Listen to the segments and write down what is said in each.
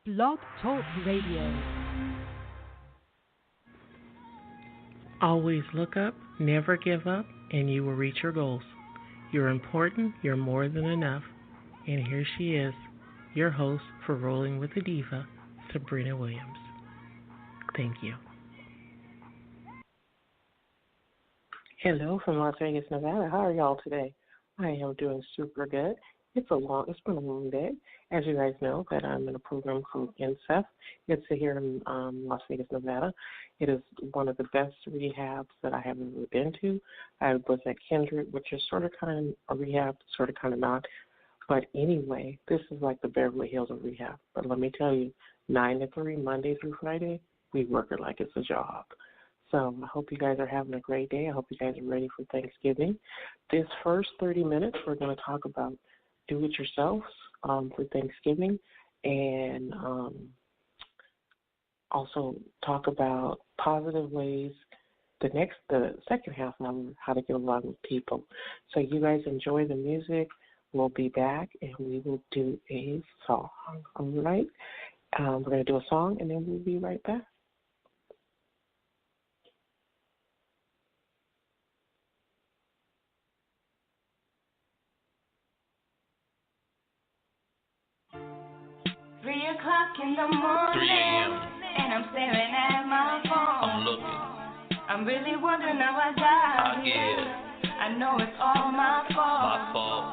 Blog Talk Radio. Always look up, never give up, and you will reach your goals. You're important, you're more than enough. And here she is, your host for Rolling with the Diva, Sabrina Williams. Thank you. Hello from Las Vegas, Nevada. How are y'all today? I am doing super good. It's been a long day. As you guys know, that I'm in a program called NSEF. It's here in Las Vegas, Nevada. It is one of the best rehabs that I have ever been to. I was at Kindred, which is sort of kind of a rehab, sort of kind of not. But anyway, this is like the Beverly Hills of rehab. But let me tell you, 9 to 3, Monday through Friday, we work it like it's a job. So I hope you guys are having a great day. I hope you guys are ready for Thanksgiving. This first 30 minutes, we're going to talk about do-it-yourselves for Thanksgiving, and also talk about positive ways. The second half hour, how to get along with people. So you guys enjoy the music. We'll be back, and we will do a song. All right? We're going to do a song, and then we'll be right back. In the morning, 3 a.m. and I'm staring at my phone. I'm looking. I'm really wondering how I got here. I know it's all my fault.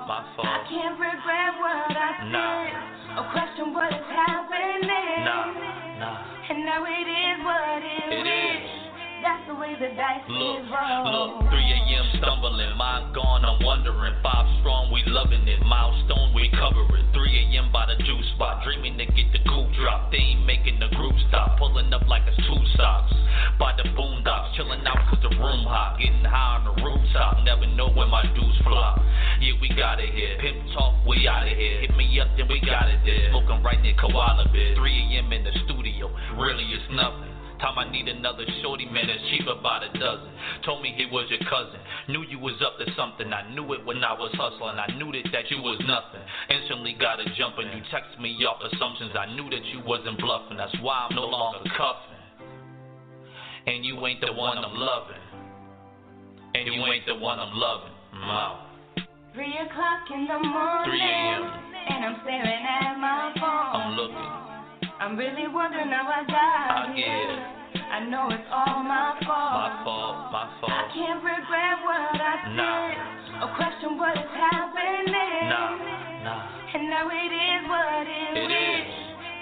My fault. I can't regret what I did or question what is happening. Nah. And now it is what it is. That's the way the dice is rolled. 3 a.m. stumbling, mind gone, I'm wondering. 5 strong, we loving it. Milestone, we cover it. 3 a.m. by the juice spot, dreaming to get the coupe drop. They ain't making the group stop, pulling up like it's 2 stops. By the boondocks, chilling out cause the room hot. Getting high on the rooftop, never know when my dues flop. Yeah, we got it here. Pimp talk, we out of here. Hit me up, then we got it there. Smoking right near Koala Bit. 3 a.m. in the studio, really it's nothing. Time I need another shorty, man, it's cheaper by the dozen. Told me he was your cousin, knew you was up to something. I knew it when I was hustling, I knew that you was nothing. Instantly got a jumping, you text me off assumptions. I knew that you wasn't bluffing, that's why I'm no longer cuffing. And you ain't the one I'm loving. And you ain't the one I'm loving. I'm out. 3 o'clock in the morning, 3 a.m. and I'm staring at my phone. I'm looking. I'm really wondering how I got here. I know it's all my fault. My fault. I can't regret what I did or question what is happening. Nah. And now it is what it is.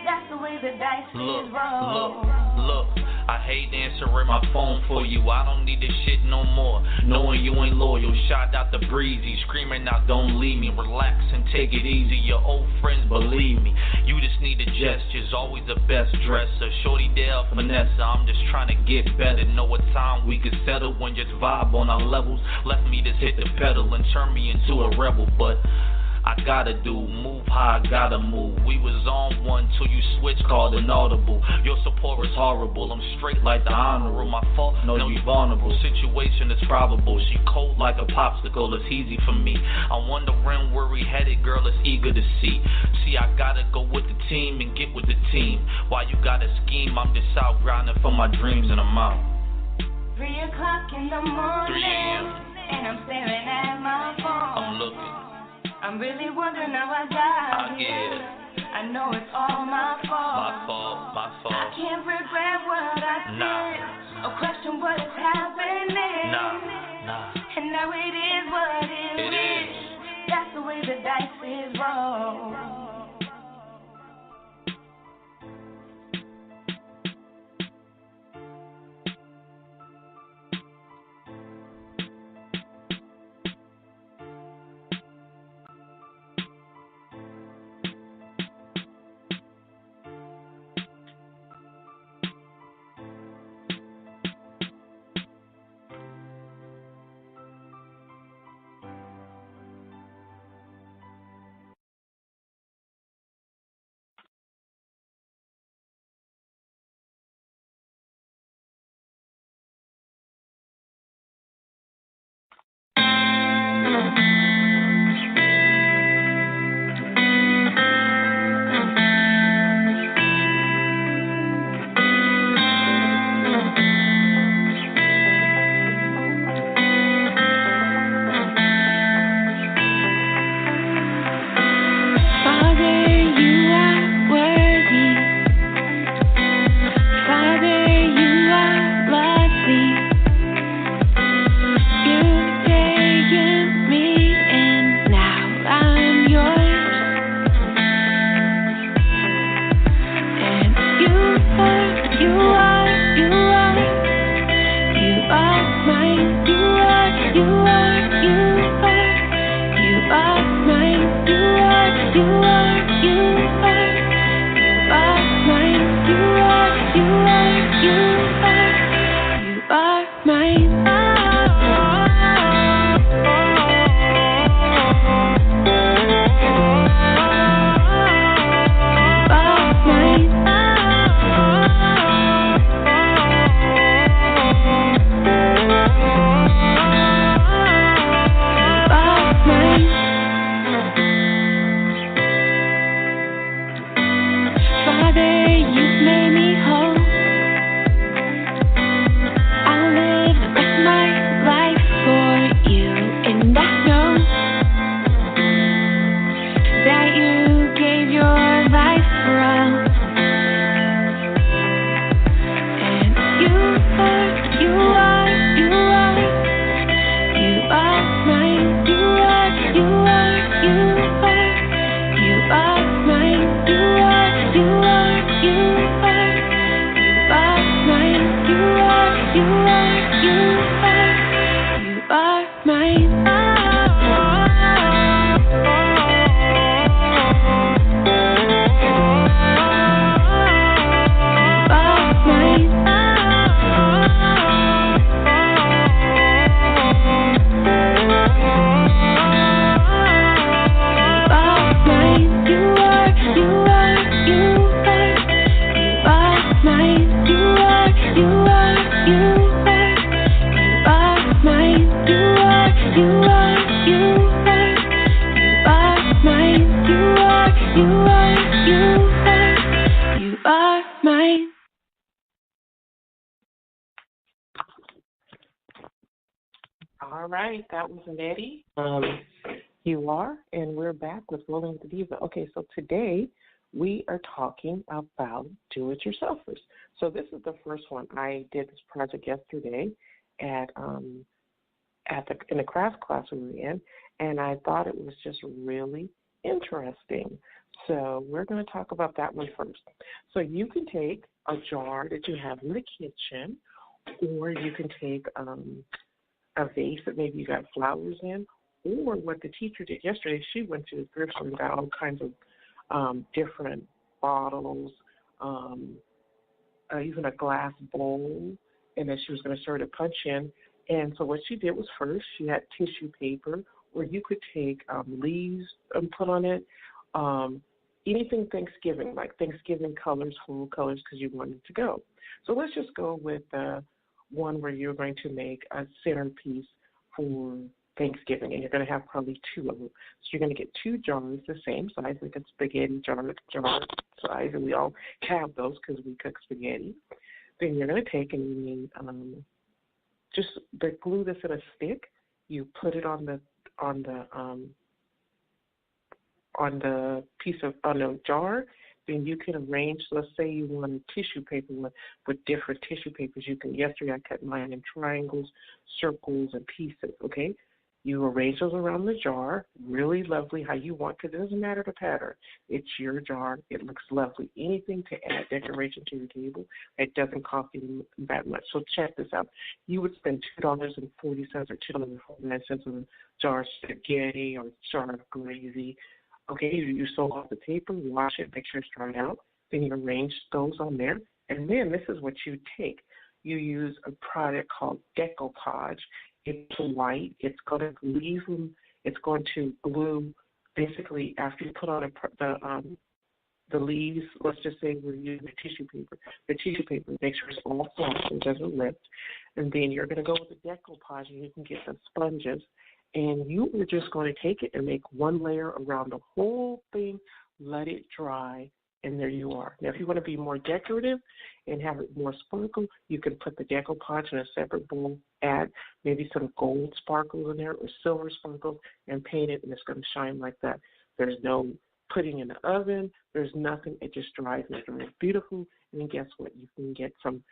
That's the way the dice is rolled. Look. I hate answering my phone for you. I don't need this shit no more. Knowing you ain't loyal. Shout out to Breezy, screaming out, don't leave me. Relax and take it easy. Your old friends believe me. You just need the gestures. Always the best dresser. Shorty Dale, Vanessa. I'm just trying to get better. Know what time we could settle when just vibe on our levels. Left me just hit the pedal and turn me into a rebel, but I gotta move how I gotta move. We was on one till you switch, called inaudible. Your support is horrible, I'm straight like the honorable. My fault, no you vulnerable. Situation is probable, she cold like a popsicle, it's easy for me. I'm wondering where we headed, girl, it's eager to see. See, I gotta go with the team and get with the team. While you got a scheme, I'm just out grinding for my dreams and I'm out. 3 o'clock in the morning, 3 a.m. and I'm staring at my phone. I'm looking. I'm really wondering how I got here. I know it's all my fault. My fault. I can't regret what I did or question what is happening. Nah. And now it is what it is. That's the way the dice is rolled. All right, that was Nettie. You are, and we're back with Rolling with the Diva. Okay, so today we are talking about do-it-yourselfers. So this is the first one. I did this project yesterday in the craft class we were in, and I thought it was just really interesting. So we're going to talk about that one first. So you can take a jar that you have in the kitchen, or you can take a vase that maybe you got flowers in, or what the teacher did yesterday, she went to the thrift store and got all kinds of different bottles, even a glass bowl, and then she was going to stir the punch in. And so what she did was first she had tissue paper, or you could take leaves and put on it, anything Thanksgiving, like Thanksgiving colors, whole colors, because you wanted to go. So let's just go with one where you're going to make a centerpiece for Thanksgiving, and you're going to have probably two of them. So you're going to get two jars the same size, like a spaghetti jar size, and we all have those because we cook spaghetti. Then you're going to take and you need just the glue that's in a stick. You put it on the jar. Then you can arrange. Let's say you want a tissue paper with different tissue papers. You can. Yesterday I cut mine in triangles, circles, and pieces. Okay. You arrange those around the jar, really lovely how you want, because it doesn't matter the pattern. It's your jar. It looks lovely. Anything to add decoration to your table, it doesn't cost you that much. So check this out. You would spend $2.40 or $2.49 on a jar of spaghetti or a jar of gravy. Okay, you sew off the paper, wash it, make sure it's dried out. Then you arrange those on there. And then this is what you take. You use a product called decoupage. It's white. It's going to leave them. It's going to glue. Basically, after you put on the leaves, let's just say we're using the tissue paper. The tissue paper, make sure it's all flat and doesn't lift. And then you're going to go with the decoupage, and you can get some sponges. And you are just going to take it and make one layer around the whole thing, let it dry, and there you are. Now, if you want to be more decorative and have it more sparkle, you can put the decoupage in a separate bowl, add maybe some gold sparkles in there or silver sparkles, and paint it, and it's going to shine like that. There's no putting in the oven. There's nothing. It just dries, and it dries beautiful. And then guess what? You can get some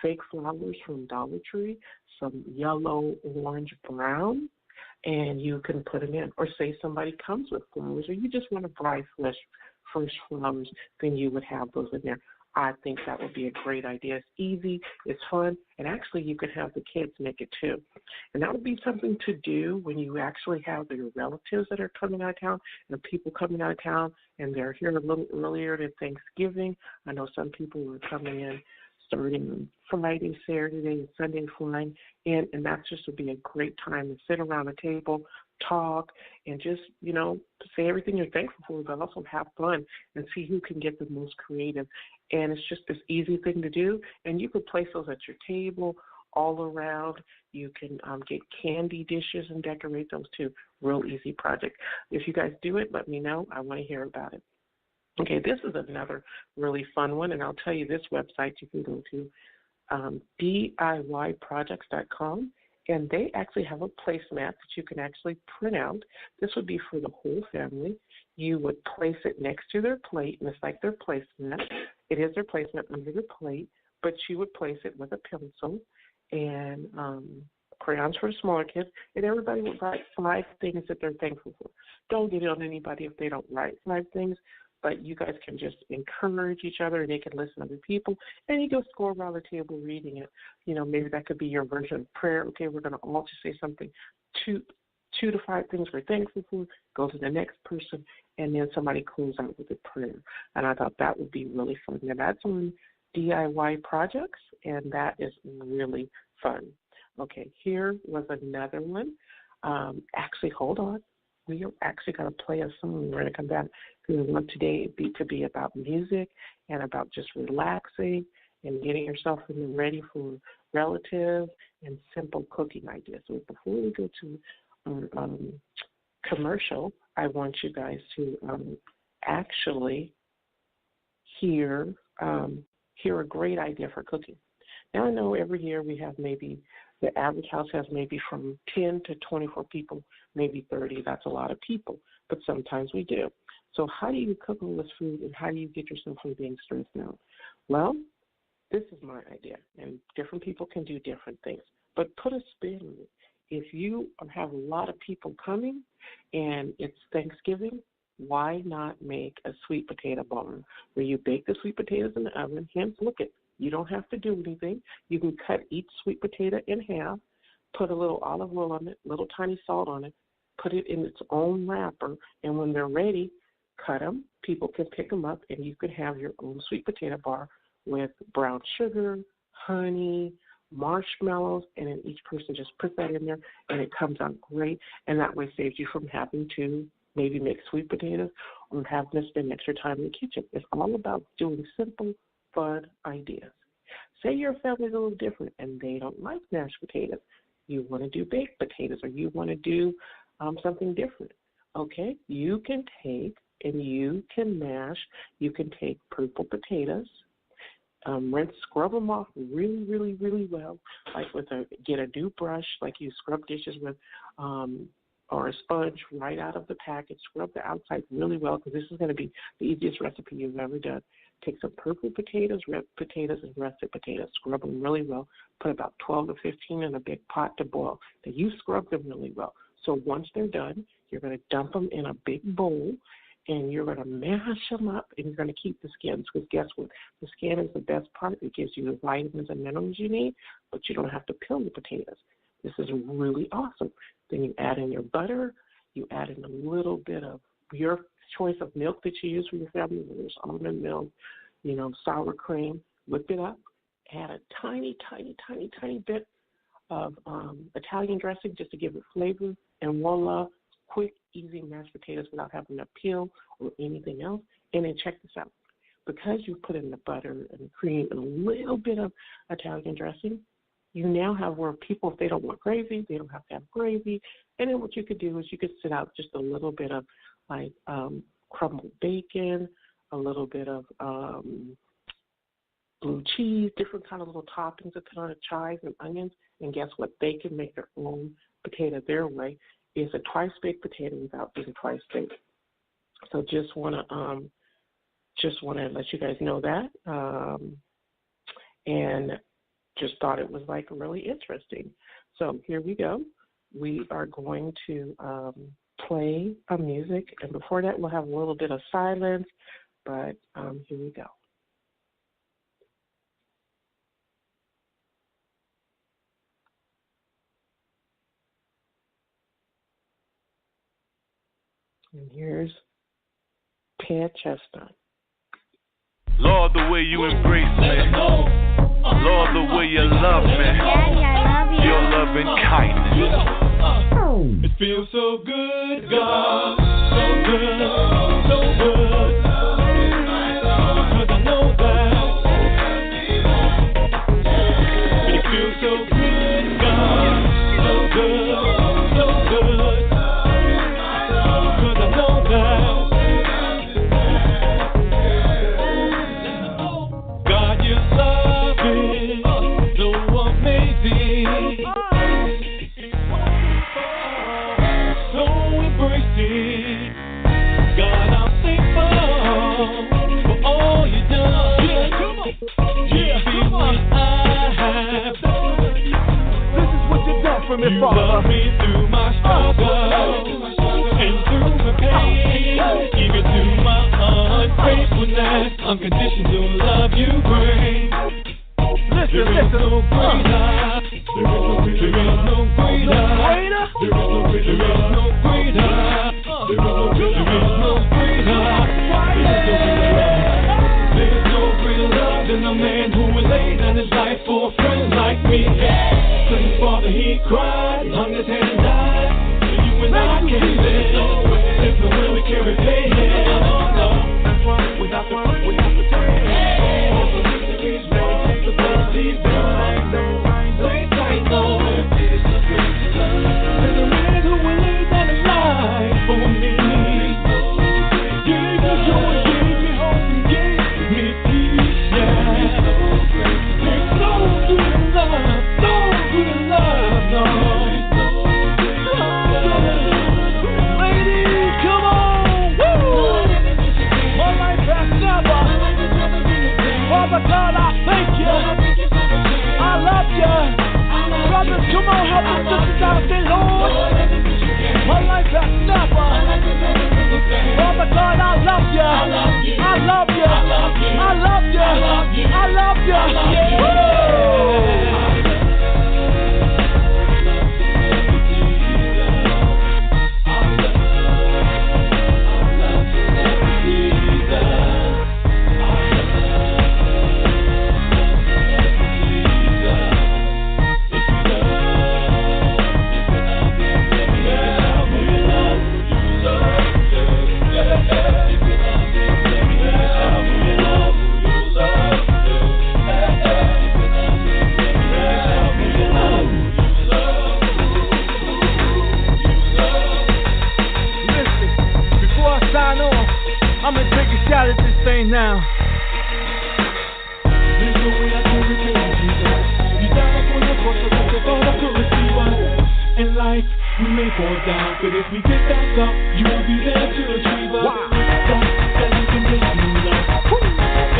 fake flowers from Dollar Tree, some yellow, orange, brown, and you can put them in. Or say somebody comes with flowers, or you just want to buy fresh flowers, then you would have those in there. I think that would be a great idea. It's easy, it's fun, and actually you could have the kids make it too. And that would be something to do when you actually have your relatives that are coming out of town and people coming out of town, and they're here a little earlier than Thanksgiving. I know some people are coming in starting Friday, Saturday, and Sunday flying in, and that just would be a great time to sit around the table, talk, and just, say everything you're thankful for, but also have fun and see who can get the most creative. And it's just this easy thing to do, and you can place those at your table all around. You can get candy dishes and decorate those too. Real easy project. If you guys do it, let me know. I want to hear about it. Okay, this is another really fun one, and I'll tell you this website you can go to, DIYprojects.com, and they actually have a placemat that you can actually print out. This would be for the whole family. You would place it next to their plate, and it's like their placemat. It is their placemat under the plate, but you would place it with a pencil and crayons for smaller kids, and everybody would write 5 things that they're thankful for. Don't get it on anybody if they don't write 5 things, but you guys can just encourage each other, and they can listen to other people, and you go score around the table reading it. Maybe that could be your version of prayer. Okay, we're going to all just say something, 2 to 5 things we're thankful for, go to the next person, and then somebody close out with a prayer. And I thought that would be really fun. Now, that's on DIY Projects, and that is really fun. Okay, here was another one. Actually, hold on. We are actually going to play a song. We're going to come back because we want today to be about music and about just relaxing and getting yourself ready for relatives and simple cooking ideas. So before we go to our commercial, I want you guys to actually hear a great idea for cooking. Now, I know every year we have maybe The average house has maybe from 10 to 24 people, maybe 30. That's a lot of people, but sometimes we do. So how do you cook all this food, and how do you get yourself from being stressed out? Well, this is my idea, and different people can do different things, but put a spin on it. If you have a lot of people coming and it's Thanksgiving, why not make a sweet potato bar where you bake the sweet potatoes in the oven? Hence, look at, you don't have to do anything. You can cut each sweet potato in half, put a little olive oil on it, little tiny salt on it, put it in its own wrapper, and when they're ready, cut them. People can pick them up, and you can have your own sweet potato bar with brown sugar, honey, marshmallows, and then each person just put that in there, and it comes out great, and that way saves you from having to maybe make sweet potatoes or having to spend extra time in the kitchen. It's all about doing simple, fun ideas. Say your family's a little different, and they don't like mashed potatoes. You want to do baked potatoes, or you want to do something different. Okay, you can take and you can mash. You can take purple potatoes, rinse, scrub them off really, really, really well. Like get a new brush, like you scrub dishes with, or a sponge right out of the package. Scrub the outside really well, because this is going to be the easiest recipe you've ever done. Take some purple potatoes, red potatoes, and russet potatoes. Scrub them really well. Put about 12 to 15 in a big pot to boil. Then you scrub them really well. So once they're done, you're going to dump them in a big bowl, and you're going to mash them up, and you're going to keep the skins, because guess what? The skin is the best part. It gives you the vitamins and minerals you need, but you don't have to peel the potatoes. This is really awesome. Then you add in your butter. You add in a little bit of your choice of milk that you use for your family, whether it's almond milk, sour cream. Whip it up. Add a tiny, tiny, tiny, tiny bit of Italian dressing just to give it flavor. And voila, quick, easy mashed potatoes without having to peel or anything else. And then check this out. Because you put in the butter and the cream and a little bit of Italian dressing, you now have where people, if they don't want gravy, they don't have to have gravy. And then what you could do is you could sit out just a little bit of crumbled bacon, a little bit of blue cheese, different kind of little toppings to put on it, chives and onions. And guess what? They can make their own potato their way. It's a twice-baked potato without being twice-baked. So just want to let you guys know that. And just thought it was really interesting. So here we go. We are going to play a music, and before that we'll have a little bit of silence, but here we go. And here's Ted Chestnut. Lord, the way you embrace me. Lord, the way you love me. Daddy, I love you. Your loving kindness. It feels so good, God. So good, so good. 'Cause I know that. It feels so good, God. So good, so good. 'Cause I know that. God, you love me so amazing, so embracing. God, I'm thankful for all you done. Even when I have, This is what you done for me, you Father. love me through my struggle and through my pain, even through my ungratefulness. Unconditional love you bring. There is no greater. There is no greater. There is no greater. There is no greater. There is no greater. There is no greater. There is no greater love than a man who would lay down his life for a friend like me. So his father, he cried, hung his head and died. So you and I can live. There's no way we can repay him. That's why we have to pray. Love. You may fall down, but if we get back up, you will be there to achieve us. Wow. That's unconditional love.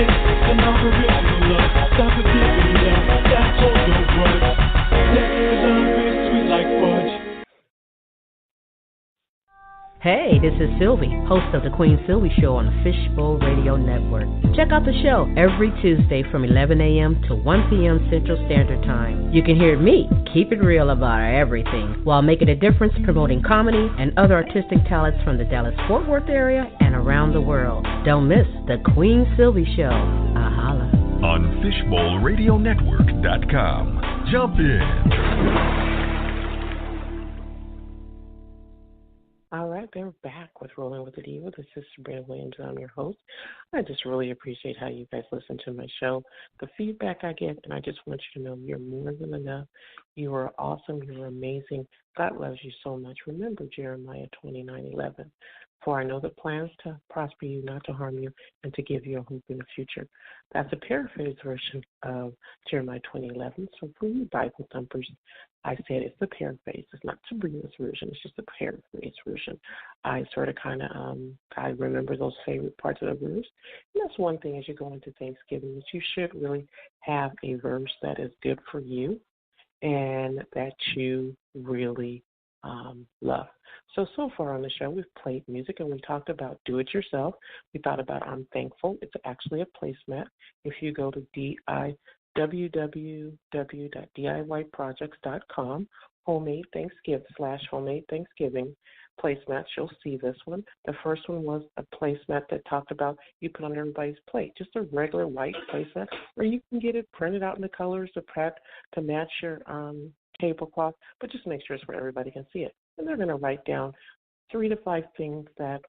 It's an unconditional love. Stop forgiving love. That's all your grudge. That love is sweet like fudge. Hey, this is Sylvie, host of the Queen Sylvie Show on the Fishbowl Radio Network. Check out the show every Tuesday from 11 a.m. to 1 p.m. Central Standard Time. You can hear me keep it real about everything while making a difference promoting comedy and other artistic talents from the Dallas-Fort Worth area and around the world. Don't miss the Queen Sylvie Show. Ahala. On FishbowlRadioNetwork.com. Jump in. All right, they're back with Rolling with the Diva. This is Sabrina Williams, and I'm your host. I just really appreciate how you guys listen to my show, the feedback I get, and I just want you to know you're more than enough. You are awesome. You're amazing. God loves you so much. Remember Jeremiah 29:11. For I know the plans to prosper you, not to harm you, and to give you a hope in the future. That's a paraphrase version of Jeremiah 20:11. So for you Bible thumpers, I said it's the paraphrase. It's not Sabrina's version. It's just a paraphrase version. I sort of I remember those favorite parts of the verse. And that's one thing as you go into Thanksgiving, that you should really have a verse that is good for you and that you really love. So far on the show, we've played music and we talked about do it yourself. We thought about I'm Thankful. It's actually a placemat. If you go to www.diyprojects.com, homemade Thanksgiving placemats, you'll see this one. The first one was a placemat that talked about you put on everybody's plate, just a regular white placemat, or you can get it printed out in the colors to match your tablecloth, but just make sure it's where everybody can see it. And they're going to write down 3 to 5 things that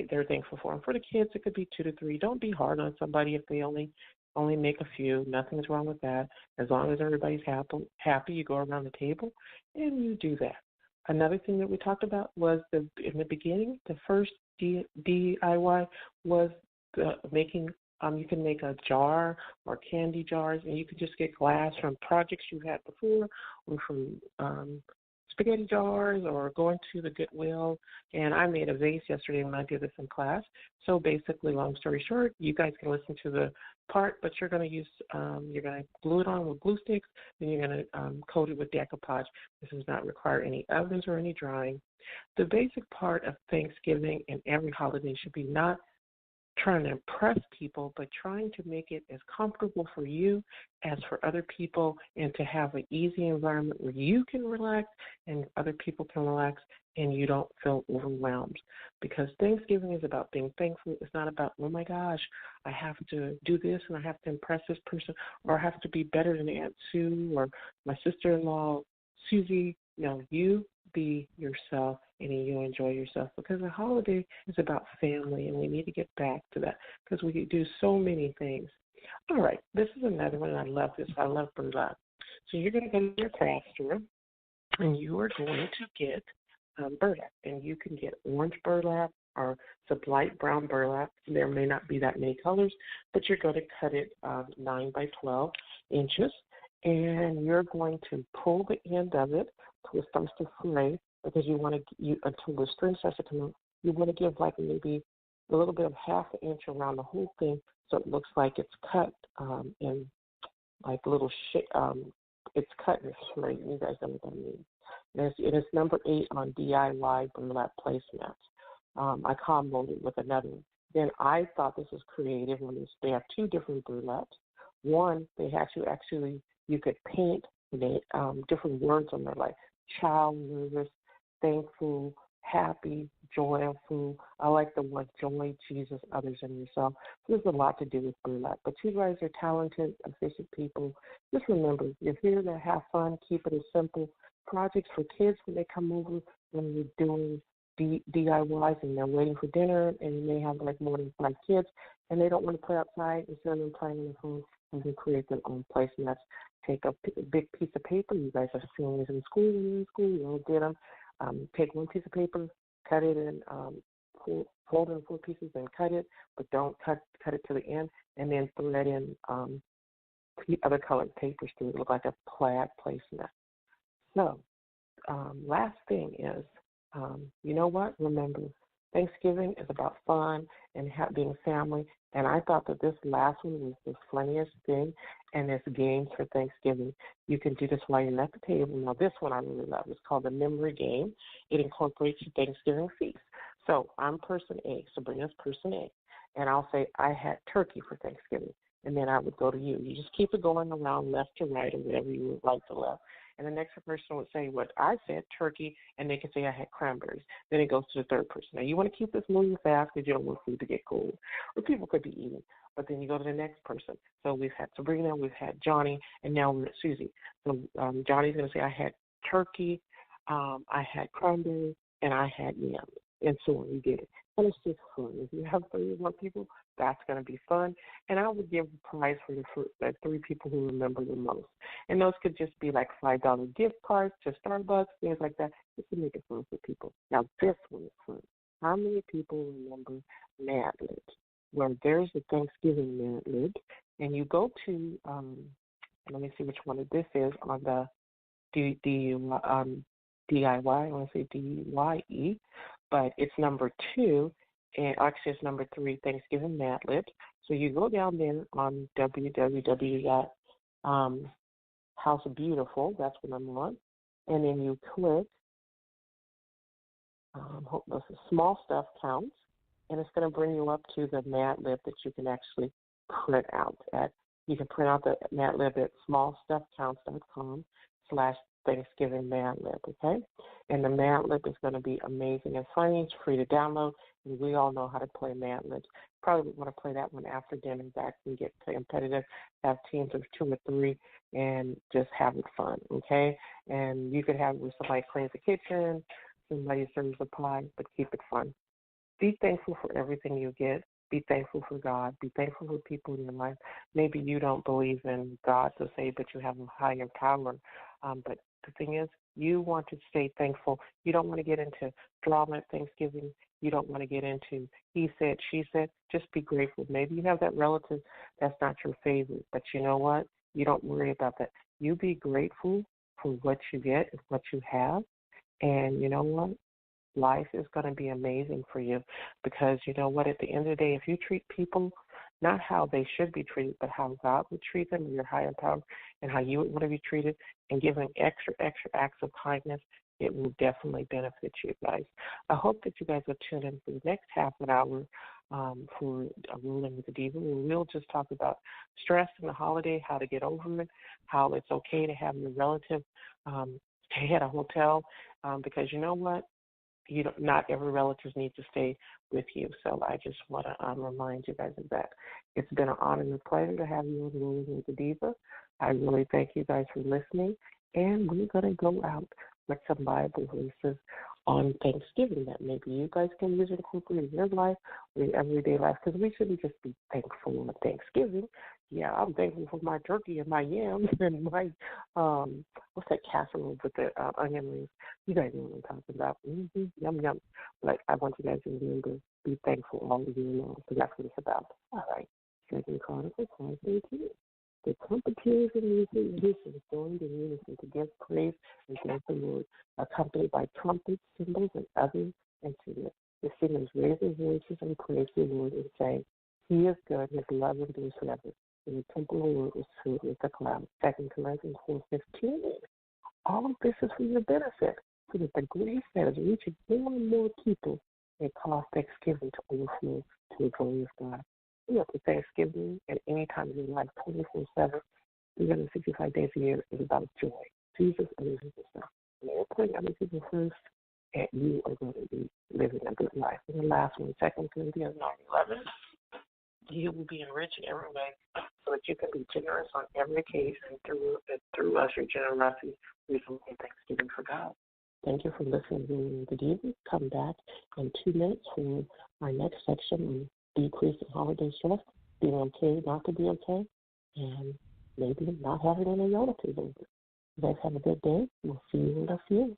they're thankful for. And for the kids, it could be 2 to 3. Don't be hard on somebody if they only make a few. Nothing's wrong with that. As long as everybody's happy, you go around the table and you do that. Another thing that we talked about was in the beginning, the first DIY was making. You can make a jar or candy jars, and you can just get glass from projects you had before, or from spaghetti jars, or going to the Goodwill. And I made a vase yesterday when I did this in class. So basically, long story short, you guys can listen to the part, but you're going to use, you're going to glue it on with glue sticks, then you're going to coat it with decoupage. This does not require any ovens or any drying. The basic part of Thanksgiving and every holiday should be not trying to impress people, but trying to make it as comfortable for you as for other people, and to have an easy environment where you can relax and other people can relax and you don't feel overwhelmed. Because Thanksgiving is about being thankful. It's not about, oh my gosh, I have to do this and I have to impress this person, or I have to be better than Aunt Sue or my sister-in-law Susie. No, you be yourself and you enjoy yourself, because the holiday is about family, and we need to get back to that because we do so many things. All right, this is another one, and I love this. I love burlap. So you're going to go to your craft store, and you are going to get burlap, and you can get orange burlap or some light brown burlap. There may not be that many colors, but you're going to cut it 9 by 12 inches, and you're going to pull the end of it till it starts to fray, because you want to, until the string starts to come out, you want to give like maybe a little bit of half an inch around the whole thing, so it looks like it's cut in like little it's cut and straight. You guys know what that means. And it's number 8 on DIY burlap placemats. I comboed it with another one. Then I thought this was creative when they have 2 different burlaps. One, they have to actually, you could paint different words on there, like child, nervous, thankful, happy, joyful. I like the word joy, Jesus, others, and yourself. There's a lot to do with burlap. But you guys are talented, efficient people. Just remember, you're here to have fun. Keep it as simple. Projects for kids when they come over, when you're doing DIYs and they're waiting for dinner, and you may have like more than 5 kids, and they don't want to play outside. Instead of them playing on the phone, you can create their own placemats. Take a big piece of paper. You guys are seeing this in school. When you're in school, you all did them. Take one piece of paper, cut it in, fold it in 4 pieces, and cut it, but don't cut it to the end, and then thread in other colored papers to look like a plaid placemat. So last thing is, you know what? Remember, Thanksgiving is about fun and being family. And I thought that this last one was the funniest thing, and it's games for Thanksgiving. You can do this while you're at the table. Now, this one I really love. It's called the Memory Game. It incorporates your Thanksgiving feast. So I'm person A, Sabrina's person A, and I'll say I had turkey for Thanksgiving, and then I would go to you. You just keep it going around left to right or whatever you would like to left. And the next person would say what I said, turkey, and they can say I had cranberries. Then it goes to the third person. Now, you want to keep this moving fast because you don't want food to get cold, or people could be eating. But then you go to the next person. So we've had Sabrina, we've had Johnny, and now we're at Susie. So Johnny's going to say I had turkey, I had cranberries, and I had yams, and so on. You get it. And it's just fun. If you have 31 people, that's going to be fun. And I would give a prize for the 3 people who remember the most. And those could just be like $5 gift cards to Starbucks, things like that, just to make it fun for people. Now, this one is fun. How many people remember Mad Libs? Where there's a Thanksgiving Mad Lib, and you go to, let me see which one this is, on the DIY, I want to say DYE, but it's number 2, and actually it's number 3, Thanksgiving Mad Libs. So you go down there on www.House Beautiful, that's what I'm on, and then you click, the small stuff counts, and it's going to bring you up to the Mad Lib that you can actually print out at. You can print out the Mad Lib at smallstuffcounts.com/Thanksgiving Mad Lib, okay? And the Mad Lib is going to be amazing and funny. It's free to download, and we all know how to play Mad Libs. Probably want to play that one after dinner. That can get competitive, have teams of 2 or 3, and just have it fun, okay? And you could have it with somebody cleans the kitchen, somebody serves the pie, but keep it fun. Be thankful for everything you get. Be thankful for God. Be thankful for people in your life. Maybe you don't believe in God to say, but you have a higher power. But the thing is, you want to stay thankful. You don't want to get into drama at Thanksgiving. You don't want to get into he said, she said. Just be grateful. Maybe you have that relative that's not your favorite, but you know what? You don't worry about that. You be grateful for what you get and what you have. And you know what? Life is going to be amazing for you because you know what? At the end of the day, if you treat people not how they should be treated, but how God would treat them, your higher power, and how you would want to be treated, and give them extra acts of kindness, it will definitely benefit you guys. I hope that you guys will tune in for the next half an hour for Rolling with the Diva. We'll just talk about stress in the holiday, how to get over it, how it's okay to have your relative stay at a hotel because you know what? Not every relative needs to stay with you. So I just want to remind you guys of that. It's been an honor and a pleasure to have you on Rolling with the Diva. I really thank you guys for listening. And we're going to go out with some Bible verses on Thanksgiving that maybe you guys can use and incorporate in your life or your everyday life because we shouldn't just be thankful on Thanksgiving. Yeah, I'm thankful for my turkey and my yams and my, what's that casserole with the onion rings? You guys know what I'm talking about. Yum, yum. But I want you guys to remember, be thankful all year long because that's what it's about. All right. 2 Chronicles 5:18. The trumpeters and musicians joined in unison to give praise and thank the Lord, accompanied by trumpets, cymbals, and other instruments. The singers raised their voices and praised the Lord and sang, He is good, His love endures forever. And the temple of the Lord was filled with the cloud. 2 Corinthians 4:15. All of this is for your benefit, so that the grace that is reaching more and more people may cause Thanksgiving to overflow to the glory of God. We have to Thanksgiving at any time in your life, 24/7, 365 days a year, is about joy. Jesus and his stuff. And you're putting other people first, and you are going to be living a good life. And the last one, 2 Corinthians 9:11. You will be enriched in every way so that you can be generous on every occasion and through us, your generosity, resulting in thanksgiving for God. Thank you for listening to the Diva. Come back in 2 minutes for our next section on decreasing holiday stress, being okay not to be okay, and maybe not having any relatives over. You guys have a good day. We'll see you in a few.